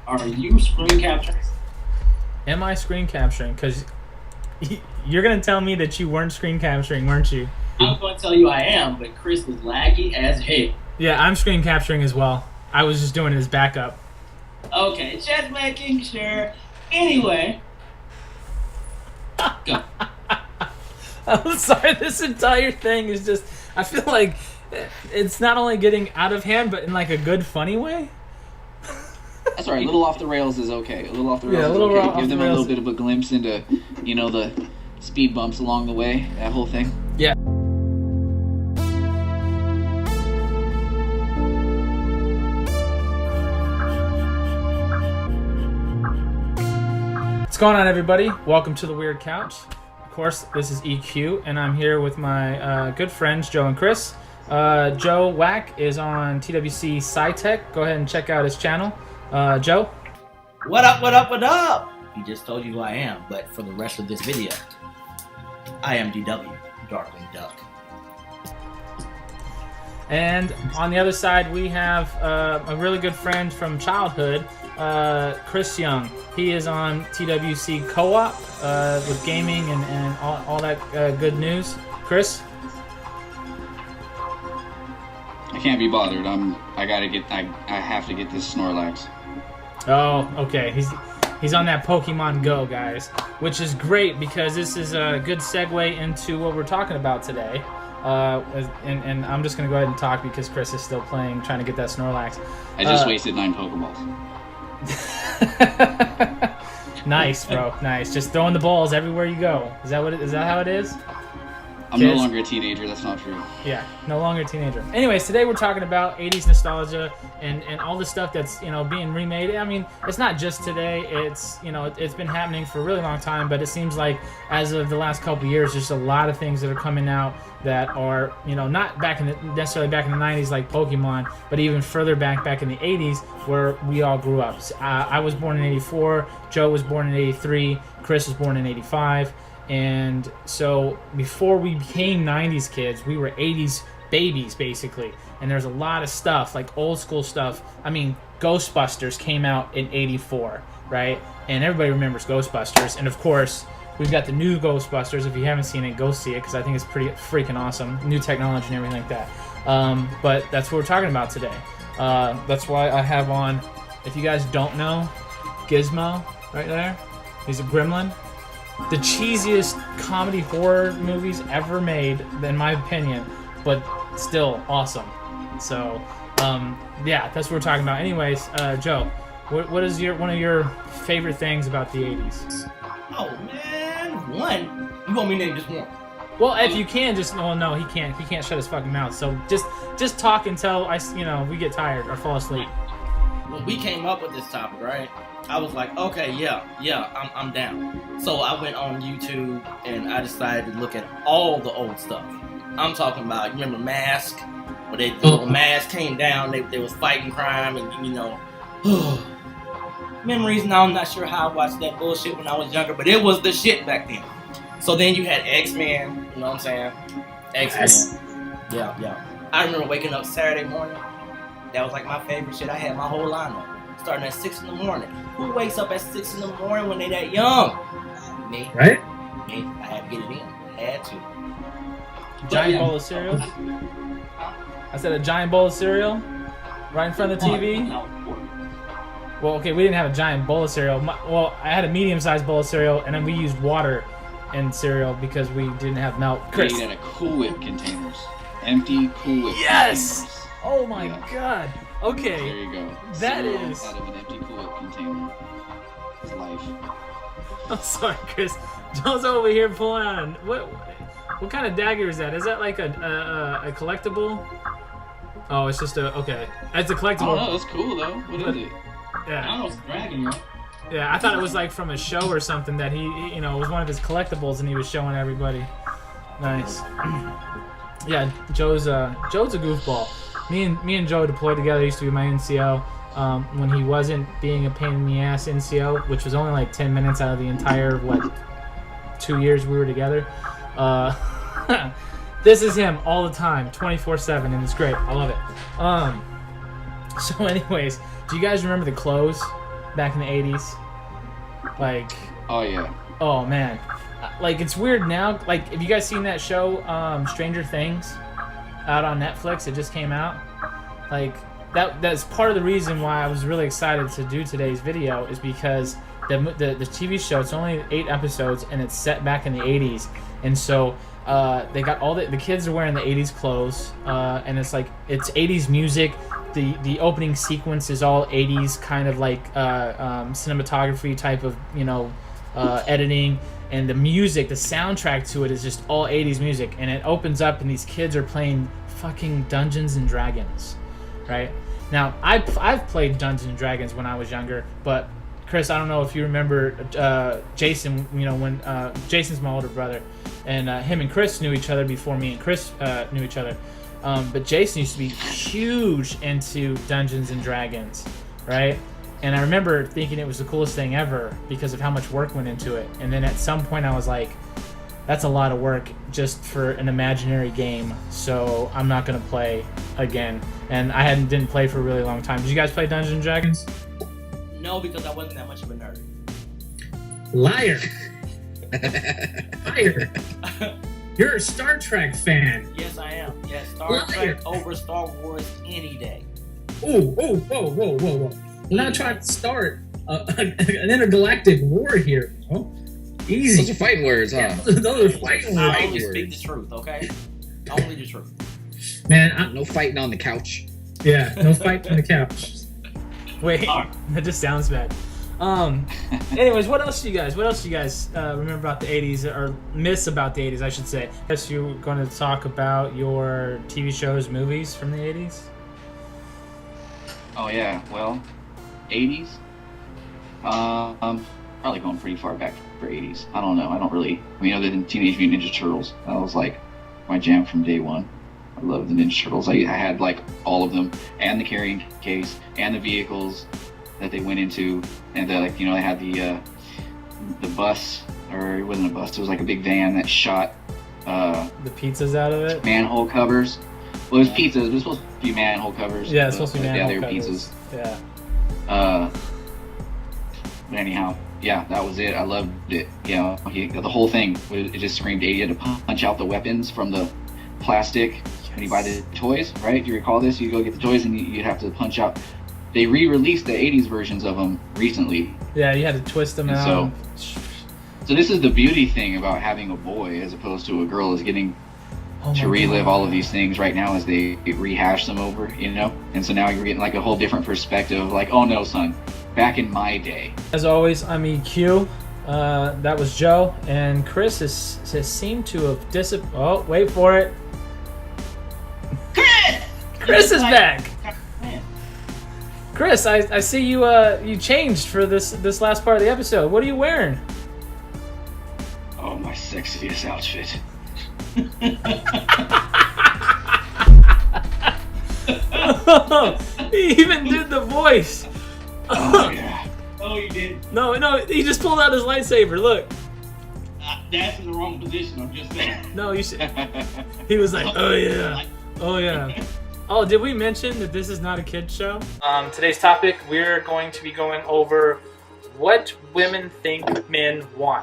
Are you screen capturing? Am I screen capturing? Because you're going to tell me that you weren't screen capturing, weren't you? I'm going to tell you I am, but Chris is laggy as hell. Yeah, I'm screen capturing as well. I was just doing it as backup. Okay, just making sure. Anyway. Go. I'm sorry, this entire thing is just... I feel like it's not only getting out of hand, but in like a good, funny way. That's right. A little off the rails is okay. A little off the rails Yeah, is little okay. off Give them the a rails. little bit of a glimpse into, the speed bumps along the way. That whole thing. Yeah. What's going on, everybody? Welcome to the Weird Couch. Of course, this is EQ, and I'm here with my good friends, Joe and Chris. Joe Wack is on TWC SciTech. Go ahead and check out his channel. Joe? What up, what up, what up? He just told you who I am, but for the rest of this video, I am DW, Darkwing Duck. And on the other side, we have a really good friend from childhood, Chris Young. He is on TWC Co-op with gaming and all that good news. Chris? I can't be bothered. I have to get this Snorlax. Oh, okay. He's on that Pokemon Go, guys, which is great because this is a good segue into what we're talking about today. And I'm just gonna go ahead and talk because Chris is still playing, trying to get that Snorlax. I just wasted 9 Pokeballs. Nice, bro. Nice. Just throwing the balls everywhere you go. Is that how it is? I'm no longer a teenager. That's not true. Yeah, no longer a teenager. Anyways, today we're talking about 80s nostalgia and all the stuff that's, being remade. I mean, it's not just today. It's, it's been happening for a really long time, but it seems like as of the last couple of years, there's a lot of things that are coming out that are, not necessarily back in the 90s like Pokemon, but even further back in the 80s where we all grew up. I was born in 84, Joe was born in 83, Chris was born in 85. And so before we became 90s kids, we were 80s babies, basically. And there's a lot of stuff, like old school stuff. I mean, Ghostbusters came out in 84, right? And everybody remembers Ghostbusters. And of course, we've got the new Ghostbusters. If you haven't seen it, go see it, because I think it's pretty freaking awesome. New technology and everything like that. But that's what we're talking about today. That's why I have on, if you guys don't know, Gizmo right there. He's a gremlin. The cheesiest comedy horror movies ever made, in my opinion, but still awesome. So, yeah, that's what we're talking about. Anyways, Joe, what is one of your favorite things about the 80s? Oh, man. One? You want me to name just one? Well, if you can, just... Well, no, he can't. He can't shut his fucking mouth. So just talk until we get tired or fall asleep. When we came up with this topic, right? I was like, okay, yeah, I'm down. So I went on YouTube and I decided to look at all the old stuff. I'm talking about, you remember Mask? When the little mask came down, they was fighting crime and, memories. Now I'm not sure how I watched that bullshit when I was younger, but it was the shit back then. So then you had X-Men, you know what I'm saying? X-Men. Yeah. I remember waking up Saturday morning. That was like my favorite shit. I had my whole lineup. Starting at 6 in the morning. Who wakes up at 6 in the morning when they that young? Me. Right? Me. I had to get it in. I had to. Giant bowl of cereal? I said a giant bowl of cereal? Right in front of the TV? Well, okay, we didn't have a giant bowl of cereal. I had a medium-sized bowl of cereal, and then we used water in cereal because we didn't have milk. Chris. Made out of Cool Whip containers. Empty Cool Whip Yes! containers. Oh my god. Okay. There you go. That Cereal is... out of an empty Cool Whip container. It's life. I'm sorry, Chris. Joe's over here pulling out what kind of dagger is that? Is that like a collectible? Oh, it's just okay. It's a collectible. Oh, no, that's cool though. What is it? Yeah. I don't know, it's a dragon, right? Yeah, I thought it was like from a show or something that he it was one of his collectibles and he was showing everybody. Nice. Yeah, Joe's a goofball. Me and Joe deployed together. He used to be my NCO when he wasn't being a pain in the ass NCO, which was only like 10 minutes out of the entire 2 years we were together. This is him all the time, 24/7, and it's great. I love it. So anyways, do you guys remember the clothes back in the 80s. Like, Oh yeah. oh man, like it's weird now. Like, have you guys seen that show, Stranger Things, out on Netflix? It just came out. Like, that's part of the reason why I was really excited to do today's video, is because the TV show, it's only 8 episodes and it's set back in the 80s, and so they got all the kids are wearing the 80s clothes, and it's 80s music. The opening sequence is all 80s kind of like cinematography type of, you know, editing, and the music, the soundtrack to it is just all 80s music, and it opens up and these kids are playing fucking Dungeons and Dragons, right? Now, I've played Dungeons and Dragons when I was younger, but Chris, I don't know if you remember Jason, you know, when Jason's my older brother, and him and Chris knew each other before me and Chris knew each other. But Jason used to be huge into Dungeons and Dragons, right? And I remember thinking it was the coolest thing ever because of how much work went into it. And then at some point I was like, that's a lot of work just for an imaginary game, so I'm not going to play again. And I didn't play for a really long time. Did you guys play Dungeons and Dragons? No, because I wasn't that much of a nerd. Liar. Liar. You're a Star Trek fan. Yes, I am. Yes, Star Trek over Star Wars any day. Ooh, whoa. We're not trying to start an intergalactic war here. Oh, easy. Those are fighting words, huh? Those are fighting words. I only speak the truth, okay? Only the truth. Man, No fighting on the couch. yeah, no fight on the couch. Wait, that just sounds bad. Anyways, what else do you guys remember about the 80s, or miss about the 80s, I should say? I guess you're going to talk about your TV shows, movies from the 80s? Oh yeah. Well, 80s. Probably going pretty far back for 80s. I don't know. I don't really. I mean, other than Teenage Mutant Ninja Turtles, that was like my jam from day one. I love the Ninja Turtles. I had like all of them, and the carrying case, and the vehicles that they went into, and like, you know, they had the bus, or it wasn't a bus. It was like a big van that shot The pizzas out of it? manhole covers. Well, it was pizzas. It was supposed to be manhole covers. Yeah, it's supposed to be manhole Yeah, they were covers. pizzas. Yeah. But anyhow, yeah, that was it. I loved it. You know, the whole thing, it just screamed 80. You had to punch out the weapons from the plastic when you buy the toys, right? Do you recall this? You go get the toys and you'd have to punch out. They re-released the 80s versions of them recently. Yeah, you had to twist them And out. So this is the beauty thing about having a boy as opposed to a girl, is getting Oh to my relive God. all of these things right now as they rehash them over, you know? And so now you're getting like a whole different perspective of like, oh no, son, back in my day. As always, I'm EQ. That was Joe, and Chris has seemed to have Oh, wait for it. Chris is back. Man. Chris, I see you changed for this last part of the episode. What are you wearing? Oh, my sexiest outfit. He even did the voice. Oh yeah. Oh, you did. No, he just pulled out his lightsaber. Look. That's in the wrong position, I'm just saying. No, you should. He was like, oh yeah. Oh yeah. Oh, did we mention that this is not a kid's show? Today's topic, we're going to be going over what women think men want.